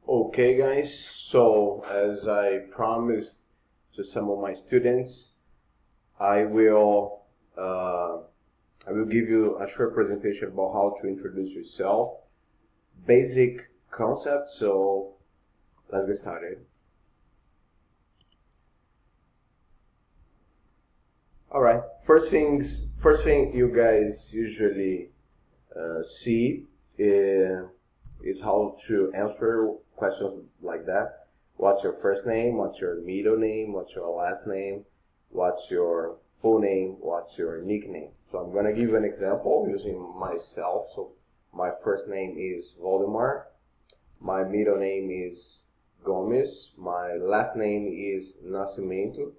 Okay, guys, so as I promised to some of my students, I will give you a short presentation about how to introduce yourself, basic concepts. So let's get started. All right, first thing you guys usually see is how to answer questions like that. What's your first name? What's your middle name? What's your last name? What's your full name? What's your nickname? So I'm going to give you an example using myself. So my first name is Voldemar. My middle name is Gomes. My last name is Nascimento.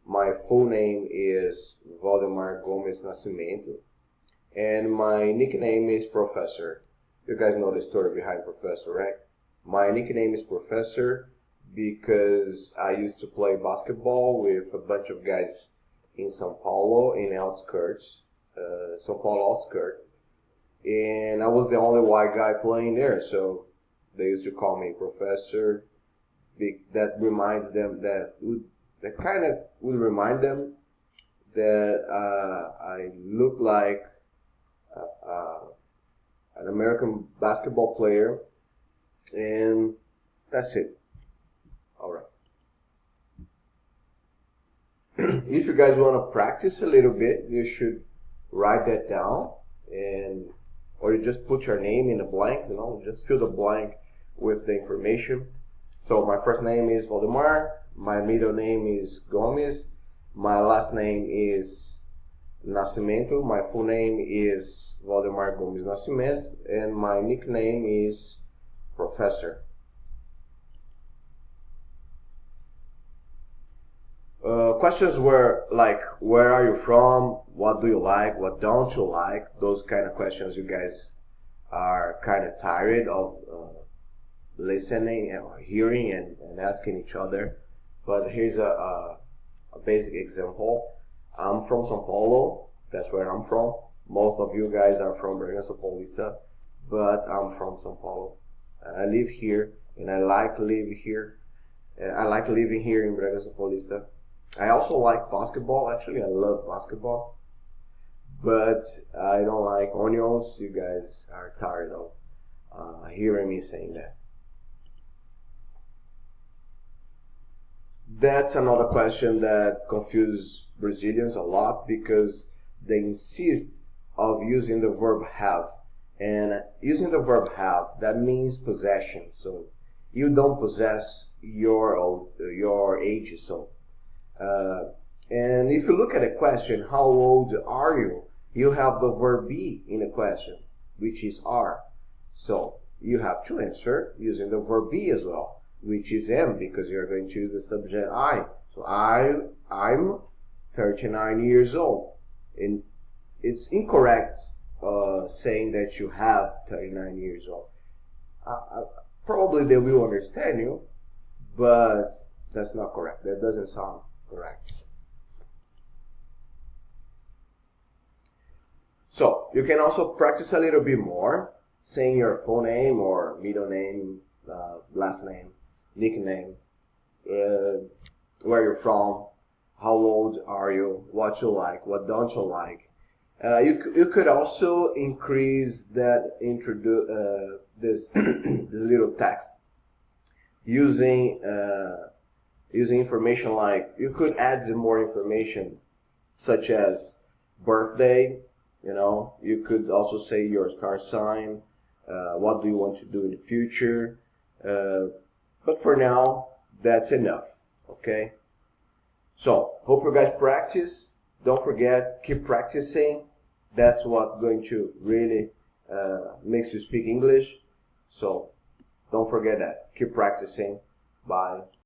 My full name is Voldemar Gomes Nascimento. And my nickname is Professor. You guys know the story behind Professor, right? My nickname is Professor because I used to play basketball with a bunch of guys in São Paulo, in outskirts, São Paulo outskirt. And I was the only white guy playing there, so they used to call me Professor. That reminds them that kind of would remind them that I look like an American basketball player, and that's it. All right. If you guys want to practice a little bit, you should write that down, or you just put your name in a blank. Just fill the blank with the information. So my first name is Voldemar. My middle name is Gomes. My last name is Nascimento. My full name is Voldemar Gomes Nascimento, and my nickname is Professor. Questions were like, where are you from? What do you like? What don't you like? Those kind of questions you guys are kind of tired of listening or hearing and asking each other. But here's a basic example. I'm from São Paulo. That's where I'm from. Most of you guys are from Bragança Paulista, but I'm from São Paulo. I live here, and I like living here. I like living here in Bragança Paulista. I also like basketball. Actually, I love basketball, but I don't like onions. You guys are tired of hearing me saying that. That's another question that confuses Brazilians a lot because they insist of using the verb have. And using the verb have, that means possession. So you don't possess your age. So and if you look at a question, how old are you? You have the verb be in the question, which is are. So you have to answer using the verb be as well, which is am, because you're going to use the subject I. So I'm 39 years old. And it's incorrect saying that you have 39 years old. Probably they will understand you, but that's not correct. That doesn't sound correct. So you can also practice a little bit more, saying your full name or middle name, last name, nickname, where you're from, how old are you, what you like, what don't you like. You could also increase that this little text using information like, you could add some more information such as birthday. You could also say your star sign, what do you want to do in the future. But for now, that's enough, okay? So, hope you guys practice. Don't forget, keep practicing. That's what going to really makes you speak English. So, don't forget that. Keep practicing. Bye.